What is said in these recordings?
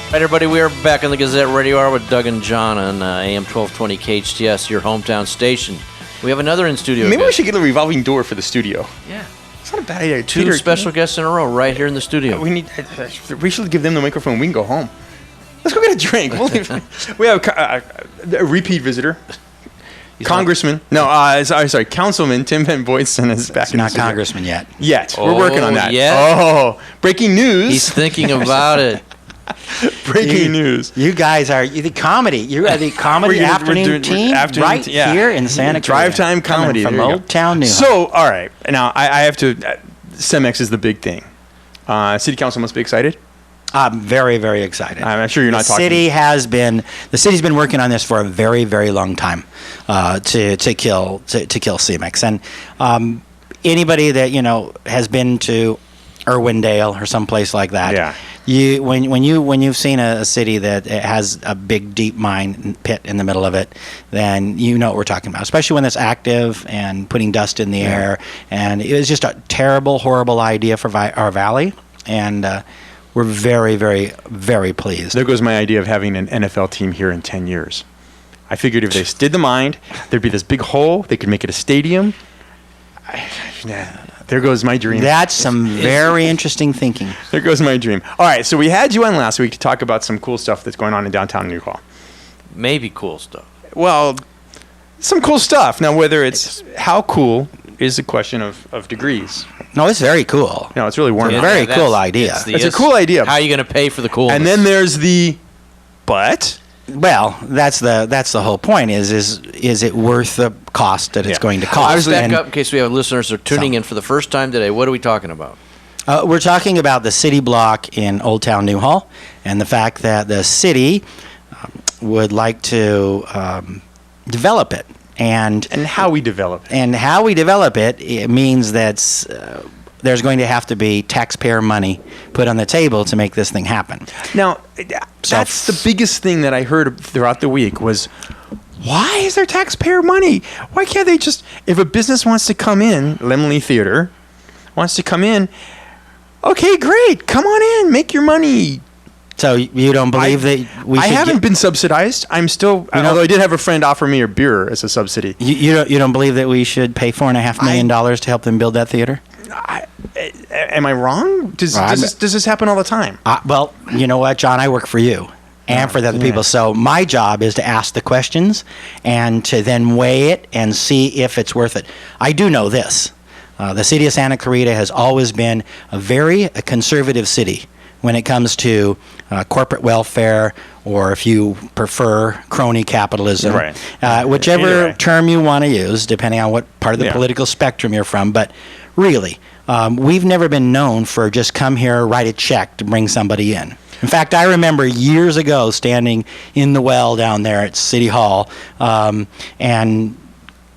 All right, everybody, we are back on the Gazette Radio Hour with Doug and John on AM-1220 KHTS, your hometown station. We have another in studio. Maybe we should get a revolving door for the studio. Yeah. It's not a bad idea. Two special guests in a row right here in the studio. We should give them the microphone. We can go home. Let's go get a drink. We have a repeat visitor. Congressman. Councilman Tim Van Boysen is back in the studio. Not congressman yet. We're working on that. Breaking news. He's thinking about it. Breaking news. You guys are the comedy. You are the comedy afternoon team here in Santa Clarita. Drive time comedy from Old Town New. So, all right. Now, I have to... CEMEX is the big thing. City Council must be excited. I'm very, very excited. I'm sure you're not talking... The city's been working on this for a very, very long time to kill CEMEX. And anybody that, has been to Irwindale or someplace like that, when you've seen a city that has a big deep mine pit in the middle of it, then you know what we're talking about. Especially when it's active and putting dust in the air, and it was just a terrible, horrible idea for our valley, and we're very, very, very pleased. There goes my idea of having an NFL team here in 10 years. I figured if they did the mine, there'd be this big hole. They could make it a stadium. There goes my dream. That's some very interesting thinking. There goes my dream. All right, so we had you on last week to talk about some cool stuff that's going on in downtown New Hall. Maybe cool stuff. Well, some cool stuff. Now, whether it's how cool is a question of degrees. No, it's very cool. No, it's really warm. It's a very cool idea. It's a cool idea. How are you going to pay for the coolness? And then there's the but. Well, that's the whole point. Is it worth the cost that it's going to cost? Back up in case we have listeners that are tuning in for the first time today. What are we talking about? We're talking about the city block in Old Town New Hall, and the fact that the city would like to develop it. And how we develop it. And how we develop it, it means that there's going to have to be taxpayer money put on the table to make this thing happen. Now, that's the biggest thing that I heard throughout the week was, why is there taxpayer money? Why can't they just, if a business wants to come in, Lemley Theater wants to come in, okay, great, come on in, make your money. So you don't believe that we should... I haven't been subsidized. I'm still... although I did have a friend offer me a beer as a subsidy. You don't believe that we should pay $4.5 million to help them build that theater? Am I wrong? Does this happen all the time? Well, you know what, John? I work for you and for the other people. So my job is to ask the questions and to then weigh it and see if it's worth it. I do know this. The city of Santa Clarita has always been a very conservative city when it comes to corporate welfare, or if you prefer, crony capitalism. Right. Whichever term you want to use, depending on what part of the political spectrum you're from. But really, we've never been known for just come here, write a check to bring somebody in. In fact, I remember years ago standing in the well down there at City Hall and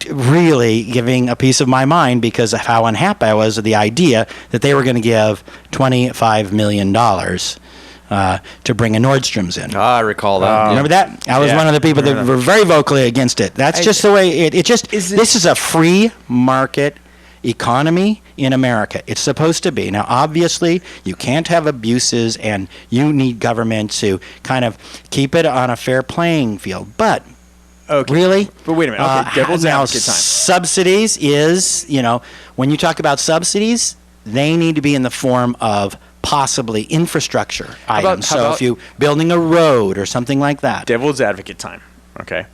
really giving a piece of my mind because of how unhappy I was with the idea that they were going to give $25 million to bring a Nordstrom's in. I recall that. Remember that? I was one of the people that were very vocally against it. That's just the way it just is. This is a free market economy in America. It's supposed to be. Now, obviously, you can't have abuses, and you need government to kind of keep it on a fair playing field. But really? But wait a minute. Okay, devil's advocate time. Subsidies is, when you talk about subsidies, they need to be in the form of possibly infrastructure items. So if you're building a road or something like that. Devil's advocate time. Okay.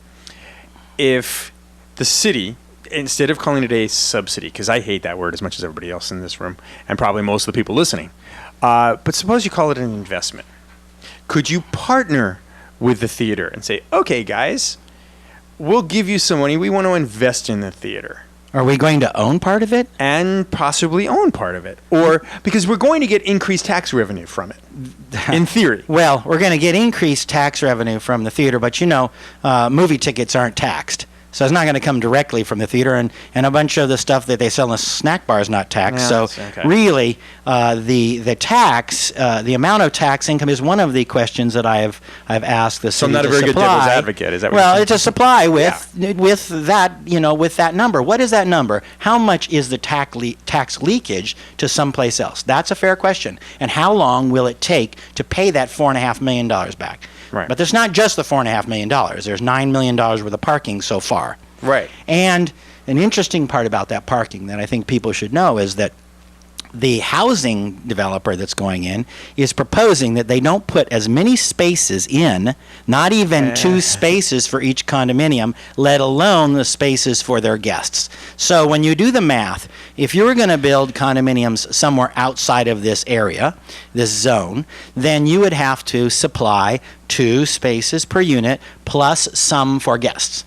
If the city, instead of calling it a subsidy, because I hate that word as much as everybody else in this room, and probably most of the people listening, but suppose you call it an investment. Could you partner with the theater and say, okay, guys, we'll give you some money. We want to invest in the theater. Are we going to own part of it? And possibly own part of it. Or because we're going to get increased tax revenue from it, in theory. Well, we're going to get increased tax revenue from the theater, but movie tickets aren't taxed. So it's not going to come directly from the theater, and a bunch of the stuff that they sell in the snack bar is not taxed. Yeah, so okay. really, the tax, the amount of tax income is one of the questions that I've asked the city. So I'm not to a very good supply. devil's advocate. Is that what well? you're It's a supply with that with that number. What is that number? How much is the tax leakage to someplace else? That's a fair question. And how long will it take to pay that $4.5 million back? Right. But there's not just the $4.5 million. There's $9 million worth of parking so far. Right. And an interesting part about that parking that I think people should know is that the housing developer that's going in is proposing that they don't put as many spaces in, not even 2 spaces for each condominium, let alone the spaces for their guests. So when you do the math, if you were going to build condominiums somewhere outside of this area, this zone, then you would have to supply 2 spaces per unit plus some for guests.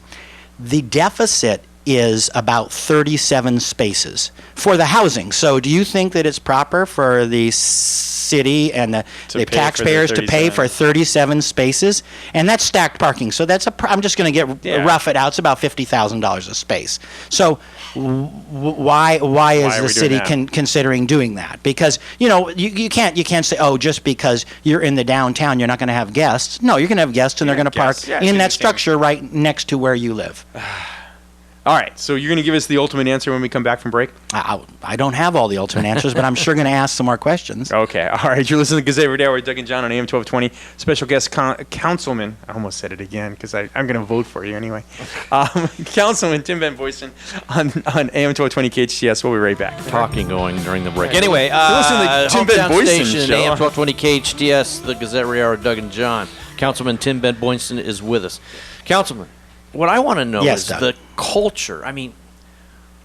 The deficit is about 37 spaces for the housing. So do you think that it's proper for the city and the taxpayers to pay for 37 spaces? And that's stacked parking. So that's I'm just going to get rough it out. It's about $50,000 a space. So why is the city considering doing that? Because you can't say, oh, just because you're in the downtown you're not going to have guests. No, you're going to have guests, and they're going to park in that structure right next to where you live. All right, so you're going to give us the ultimate answer when we come back from break? I don't have all the ultimate answers, but I'm sure going to ask some more questions. Okay, all right. You're listening to Gazette Radio Hour with Doug and John on AM-1220. Special guest councilman, I almost said it again because I'm going to vote for you anyway. Councilman Tim Van Boysten on AM-1220 KHTS. We'll be right back. Talking going during the break. Anyway, listen to Tim Van hometown Boysten station, show. AM-1220 KHTS, the Gazette Radio Hour with Doug and John. Councilman Tim Van Boysten is with us. Councilman, what I want to know is Doug. the culture. I mean,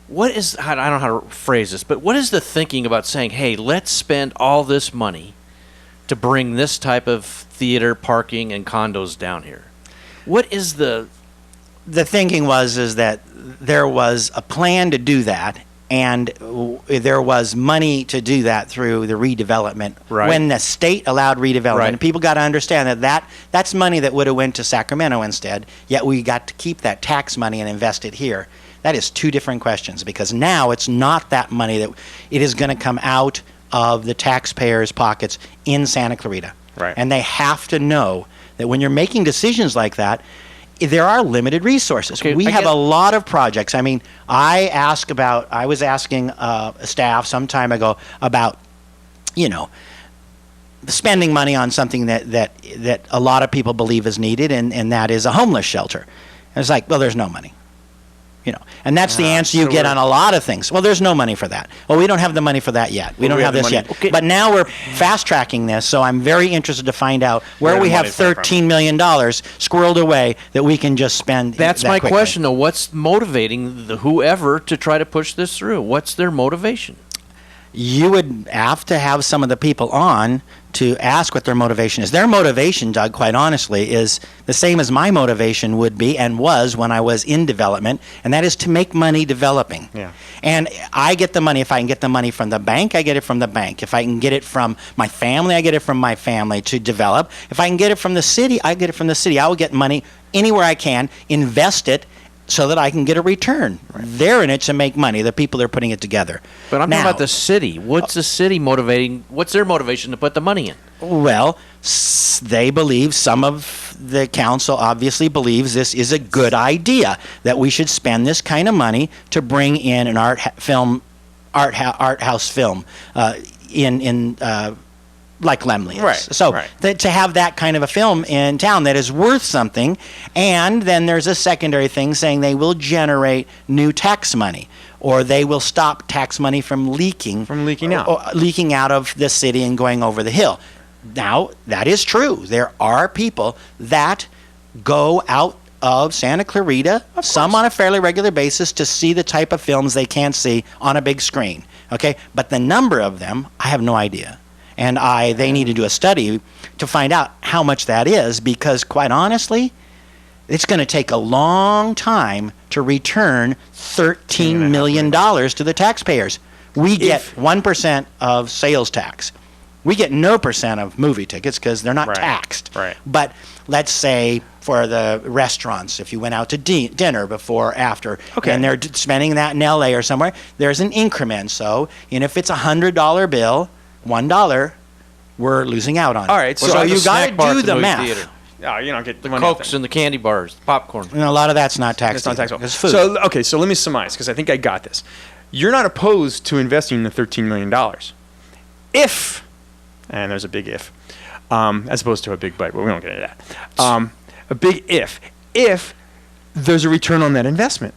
what is, I don't know how to phrase this, but what is the thinking about saying, hey, let's spend all this money to bring this type of theater, parking, and condos down here? What is the thinking is that there was a plan to do that, and there was money to do that through the redevelopment. Right. When the state allowed redevelopment, Right. and people got to understand that's money that would have went to Sacramento instead, yet we got to keep that tax money and invest it here. That is 2 different questions, because now it's not that money that it is going to come out of the taxpayers' pockets in Santa Clarita. Right. And they have to know that when you're making decisions like that, there are limited resources. Okay, We have a lot of projects. I mean, I was asking staff some time ago about, spending money on something that a lot of people believe is needed, and that is a homeless shelter. And it's like, well, there's no money. And that's the answer you get on a lot of things. Well, there's no money for that. Well, we don't have the money for that yet. We don't have this yet. Okay. But now we're fast-tracking this, so I'm very interested to find out where we have $13 million squirreled away that we can just spend. That's that my quickly. question, though. What's motivating whoever to try to push this through? What's their motivation? You would have to have some of the people on to ask what their motivation is. Their motivation, Doug, quite honestly, is the same as my motivation would be and was when I was in development, and that is to make money developing. Yeah. And I get the money. If I can get the money from the bank, I get it from the bank. If I can get it from my family, I get it from my family to develop. If I can get it from the city, I get it from the city. I will get money anywhere I can, invest it, so that I can get a return. Right. They're in it to make money, the people that are putting it together. But I'm talking about the city. What's the city motivating? What's their motivation to put the money in? Well, they believe, some of the council obviously believes this is a good idea, that we should spend this kind of money to bring in an art house film in like Lemley is. Right, So right. To have that kind of a film in town that is worth something, and then there's a secondary thing saying they will generate new tax money, or they will stop tax money from leaking out. or leaking out of the city and going over the hill. Now, that is true. There are people that go out of Santa Clarita, some on a fairly regular basis, to see the type of films they can't see on a big screen. Okay, but the number of them, I have no idea. And they need to do a study to find out how much that is, because quite honestly, it's going to take a long time to return $13 million to the taxpayers. We get 1% of sales tax. We get no percent of movie tickets because they're not Right. taxed. Right. But let's say for the restaurants, if you went out to dinner before, after, Okay. and they're spending that in LA or somewhere, there's an increment. So, and if it's $100 bill, $1, we're losing out on it. All right, so So like you the got snack to bar at do the the movie math. theater. Oh, you don't get The money off Cokes that. and the candy bars, the popcorn. And a lot of that's not taxed. It's not taxable. It's food. So, okay, so let me surmise, because I think I got this. You're not opposed to investing the $13 million. If, and there's a big if, as opposed to a big but we don't get into that. A big if there's a return on that investment.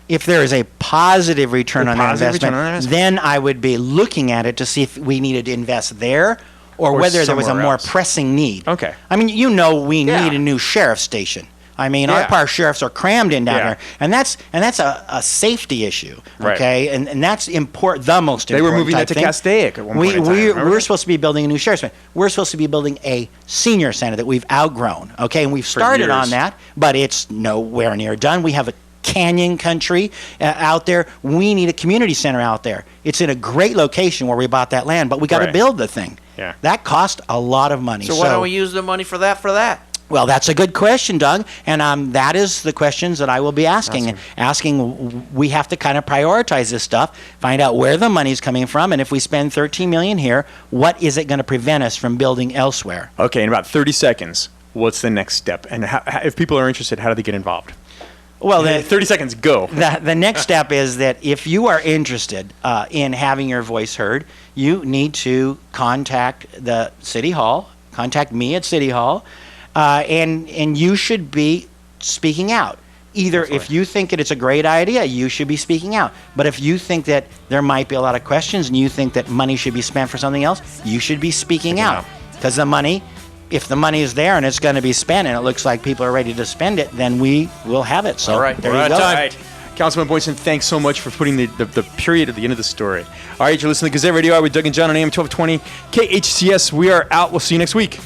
If there is a positive return A on that positive return investment, on that investment. then I would be looking at it to see if we needed to invest there or Or whether there was a somewhere more else. pressing need. Okay. I mean, you know, we Yeah. need a new sheriff's station. I mean, Yeah. our sheriffs are crammed in down Yeah. there, and that's a safety issue. Right. Okay, and that's important. The most They were important. moving that type to thing. Castaic at one point in time, remember? We're supposed to be building a new sheriff's center. We're supposed to be building a senior center that we've outgrown. Okay, and we've started on years. that, but it's nowhere near done. We have a canyon country out there. We need a community center out there. It's in a great location where we bought that land, but we got to Right. build the thing. Yeah. That cost a lot of money. So why don't we use the money for that? Well, that's a good question, Doug, and that is the questions that I will be asking. We have to kind of prioritize this stuff, find out where the money's coming from, and if we spend $13 million here, what is it going to prevent us from building elsewhere? Okay, in about 30 seconds, what's the next step? And if people are interested, how do they get involved? Well, 30 seconds, go. the next step is that if you are interested in having your voice heard, you need to contact the City Hall, contact me at City Hall, and you should be speaking out. Either if you think that it's a great idea, you should be speaking out. But if you think that there might be a lot of questions and you think that money should be spent for something else, you should be speaking out. Because the money, if the money is there and it's going to be spent and it looks like people are ready to spend it, then we will have it. So All right, there we're you out go. of time. All right. Councilman Boynton, thanks so much for putting the period at the end of the story. All right, you're listening to Gazette Radio Hour with Doug and John on AM-1220 KHTS. We are out. We'll see you next week.